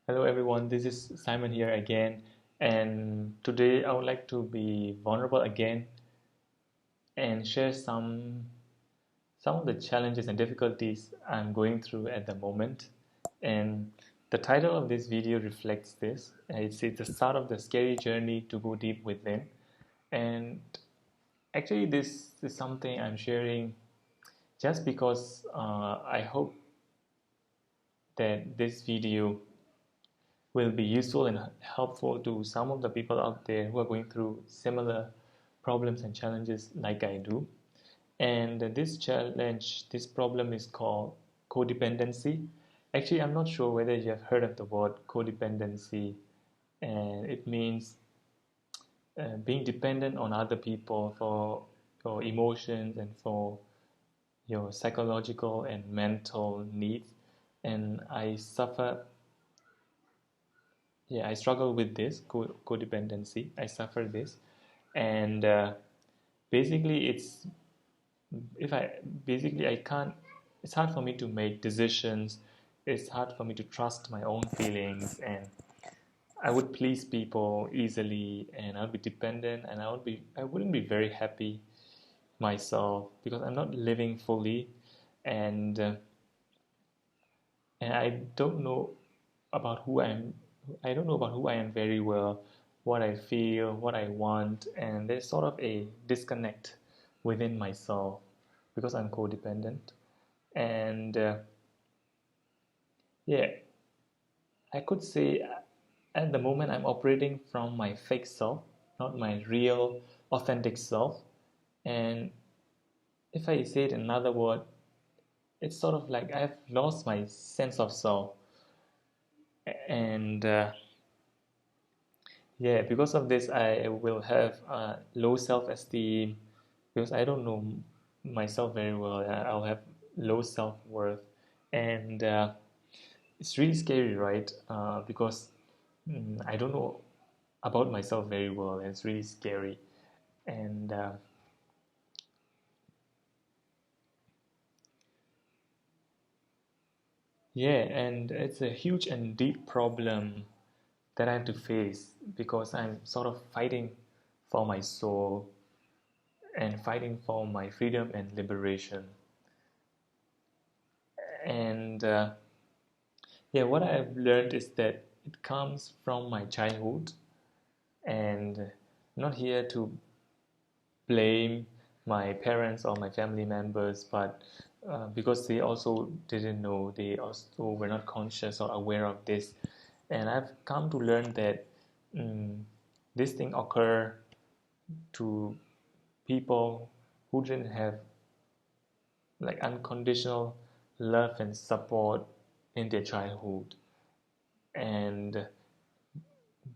Hello everyone, this is Simon here again, and today I would like to be vulnerable again and share some of the challenges and difficulties I'm going through at the moment. And the title of this video reflects this. It's the start of the scary journey to go deep within. And actually, this is something I'm sharing just because I hope that this video will be useful and helpful to some of the people out there who are going through similar problems and challenges like I do. And this problem is called codependency. Actually, I'm not sure whether you have heard of the word codependency, and it means being dependent on other people for your emotions and for your psychological and mental needs. And I struggle with this codependency. I suffer this, and basically, if I basically I can't. It's hard for me to make decisions. It's hard for me to trust my own feelings, and I would please people easily, and I'll be dependent, and I wouldn't be very happy myself because I'm not living fully, and uh, and about who I'm. I don't know about who I am very well, what I feel, what I want, and there's sort of a disconnect within myself because I'm codependent. And yeah, I could say at the moment I'm operating from my fake self, not my real, authentic self. And if I say it in another word, it's sort of like I've lost my sense of self. And yeah, because of this, I will have low self-esteem because I don't know myself very well. I'll have low self-worth, and it's really scary, right? Because I don't know about myself very well, and it's really scary. And yeah, and it's a huge and deep problem that I have to face because I'm sort of fighting for my soul and fighting for my freedom and liberation. And yeah, what I've learned is that it comes from my childhood, and I'm not here to blame my parents or my family members, but because they also didn't know, they also were not conscious or aware of this. And I've come to learn that this thing occur to people who didn't have like unconditional love and support in their childhood. And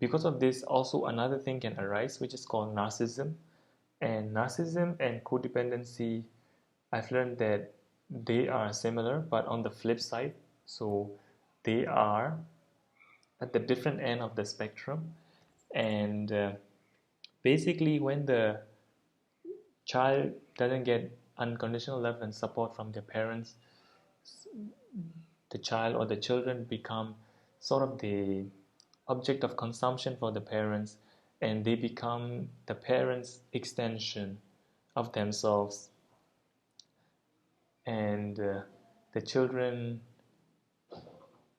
because of this, also another thing can arise, which is called narcissism. And narcissism and codependency, I've learned that they are similar, but on the flip side. So they are at the different end of the spectrum. And basically, when the child doesn't get unconditional love and support from their parents, the child or the children become sort of the object of consumption for the parents, and they become the parents' extension of themselves. And the children,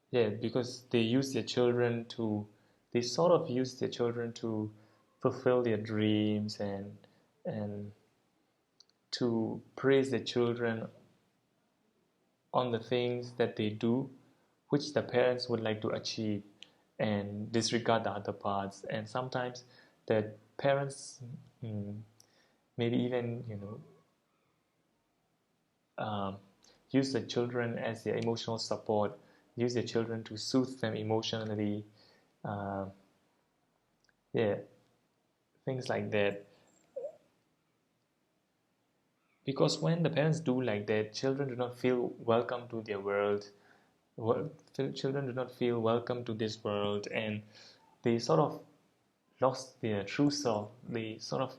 yeah, because they sort of use their children to fulfill their dreams and to praise the children on the things that they do, which the parents would like to achieve, and disregard the other parts. And sometimes the parents, mm, maybe even um, use the children as their emotional support, use their children to soothe them emotionally. Uh, yeah, things like that. Because when the parents do like that, children do not feel welcome to their world. Children do not feel welcome to this world, and they sort of lost their true self. They sort of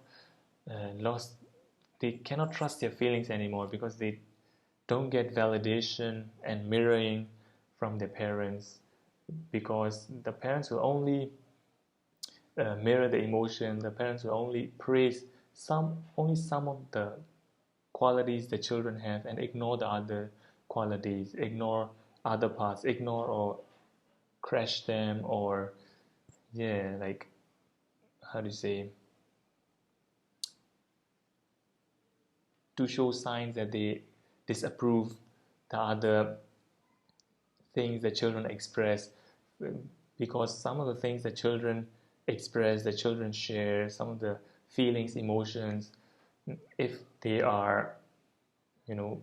lost. They cannot trust their feelings anymore because they don't get validation and mirroring from their parents. because the parents will only mirror the emotion. The parents will only praise only some of the qualities the children have and ignore the other qualities, ignore other parts, ignore or crash them, or yeah, like, how do you say, to show signs that they disapprove the other things the children express, because some of the things the children express, the children share, some of the feelings, emotions, if they are, you know,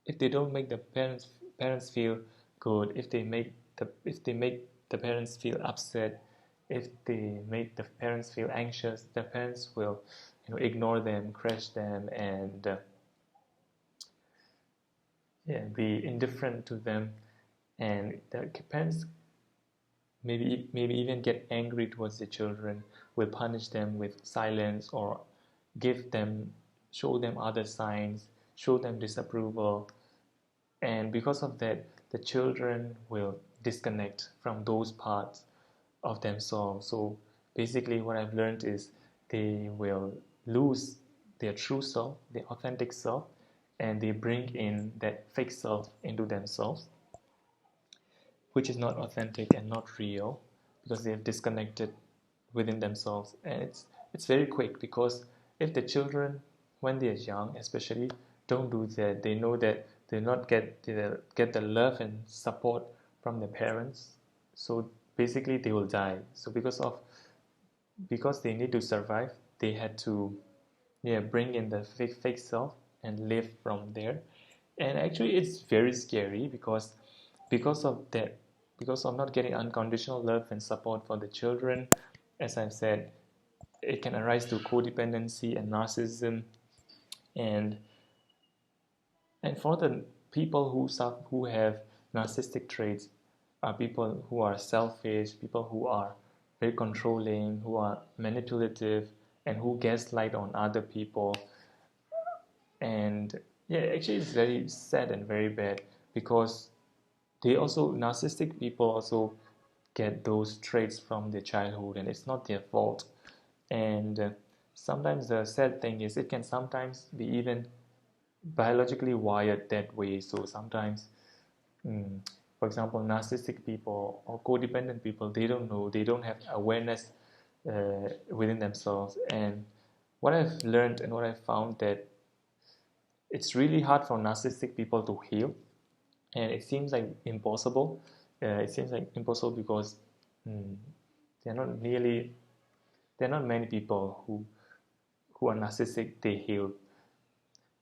if they don't make the parents feel good, if they make the parents feel upset, if they make the parents feel anxious, the parents will, ignore them, crush them, and yeah, be indifferent to them, and the parents maybe even get angry towards the children, will punish them with silence, or give them show them other signs, show them disapproval, and because of that the children will disconnect from those parts of themselves. So basically what I've learned is they will lose their true self, their authentic self, and they bring in that fake self into themselves, which is not authentic and not real, because they have disconnected within themselves. And it's very quick, because if the children, when they're young especially, don't do that, they know that they not get the love and support from their parents. So basically they will die. So because they need to survive, they had to, yeah, bring in the fake self and live from there. And actually it's very scary, because of that, because of not getting unconditional love and support for the children, as I've said, it can arise to codependency and narcissism. and and for the people who have narcissistic traits, are people who are selfish, people who are very controlling, who are manipulative, and who gaslight on other people. And yeah, actually it's very sad and very bad, because they also, narcissistic people also get those traits from their childhood, and it's not their fault. And sometimes the sad thing is, it can sometimes be even biologically wired that way. So sometimes, for example, narcissistic people or codependent people, they don't know, they don't have awareness within themselves. And what I've learned and what I've found, that it's really hard for narcissistic people to heal, and it seems like impossible. It seems like impossible because mm, there are not nearly there are not many people who are narcissistic they heal,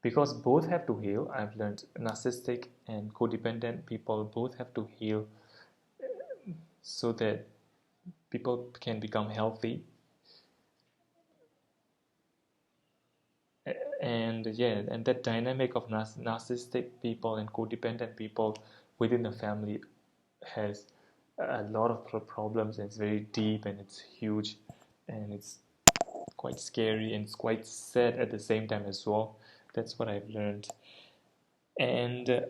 because both have to heal. I've learned narcissistic and codependent people both have to heal, so that people can become healthy. And yeah, and that dynamic of narcissistic people and codependent people within the family has a lot of problems, and it's very deep, and it's huge, and it's quite scary, and it's quite sad at the same time as well. That's what I've learned. And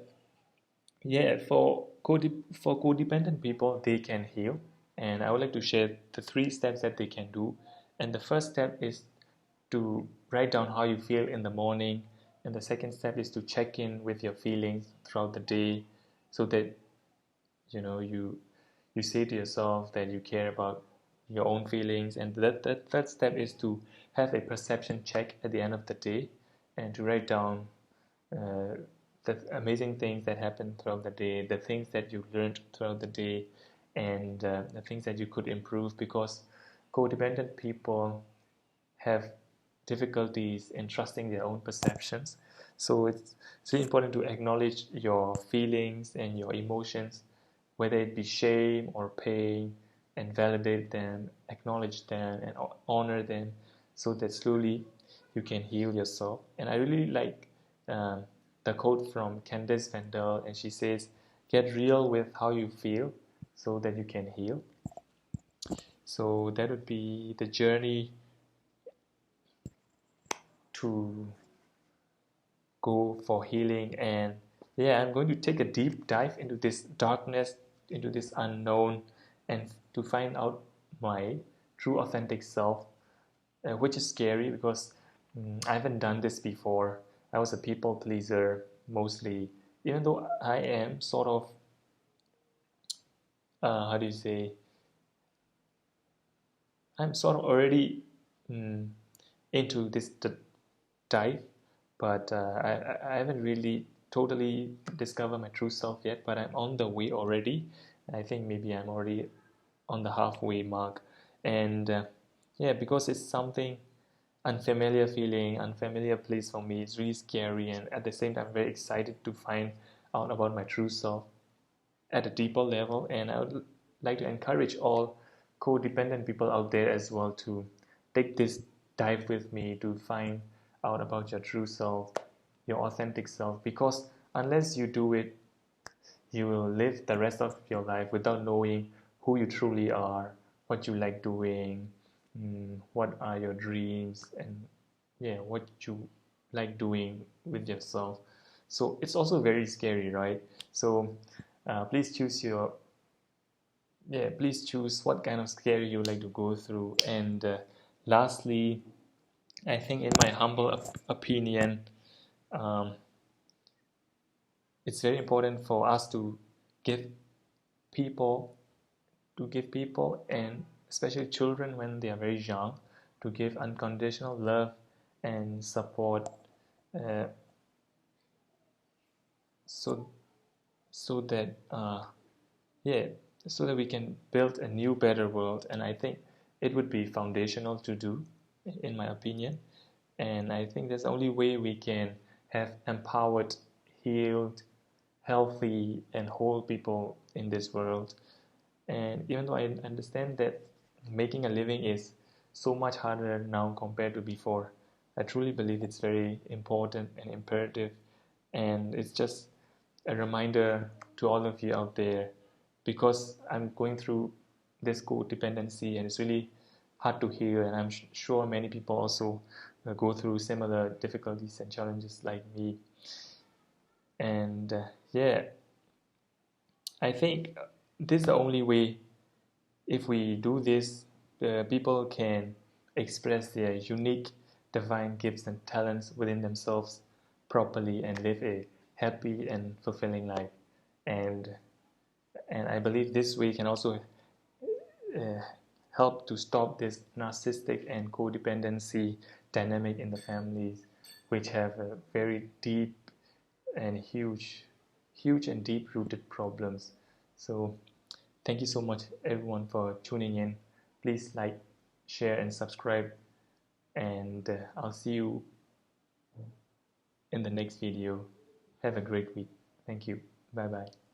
yeah, for codependent people, they can heal, and I would like to share the 3 steps that they can do. And the first step is to write down how you feel in the morning, and the second step is to check in with your feelings throughout the day, so that you say to yourself that you care about your own feelings. And that third step is to have a perception check at the end of the day, and to write down uh, the amazing things that happened throughout the day, the things that you learned throughout the day, and the things that you could improve, because codependent people have difficulties in trusting their own perceptions. So it's really important to acknowledge your feelings and your emotions, whether it be shame or pain, and validate them, acknowledge them, and honor them, so that slowly you can heal yourself. And I really like um, the quote from Candice Vandal, and she says, "Get real with how you feel, so that you can heal." So that would be the journey to go for healing. And yeah, I'm going to take a deep dive into this darkness into this unknown and to find out my true authentic self, which is scary because I haven't done this before. I was a people pleaser mostly, even though I am sort of, how do you say, I'm sort of already into this type, but I haven't really totally discovered my true self yet, but I'm on the way already. I think maybe I'm already on the halfway mark. And yeah, because it's something unfamiliar feeling, unfamiliar place for me. It's really scary, and at the same time, very excited to find out about my true self at a deeper level. And I would like to encourage all codependent people out there as well to take this dive with me to find out about your true self, your authentic self, because unless you do it, you will live the rest of your life without knowing who you truly are, what you like doing, what are your dreams, and yeah, what you like doing with yourself. So it's also very scary, right? So please choose your please choose what kind of scary you like to go through. And lastly, I think in my humble opinion, um, it's very important for us give people give people, and especially children when they are very young, to give unconditional love and support, uh, so so that yeah so that we can build a new better world. And I think it would be foundational to do, in my opinion. And I think that's the only way we can have empowered, healed, healthy, and whole people in this world. And even though I understand that making a living is so much harder now compared to before, I truly believe it's very important and imperative. And it's just a reminder to all of you out there, because I'm going through this codependency and it's really hard to heal. And I'm sure many people also go through similar difficulties and challenges like me. And yeah, I think this is the only way. If we do this, people can express their unique divine gifts and talents within themselves properly and live a happy and fulfilling life. And and I believe this way can also uh, help to stop this narcissistic and codependency dynamic in the families, which have a very deep and huge and deep rooted problems. So thank you so much, everyone, for tuning in. Please like, share, and subscribe. And I'll see you in the next video. Have a great week. Thank you. Bye bye.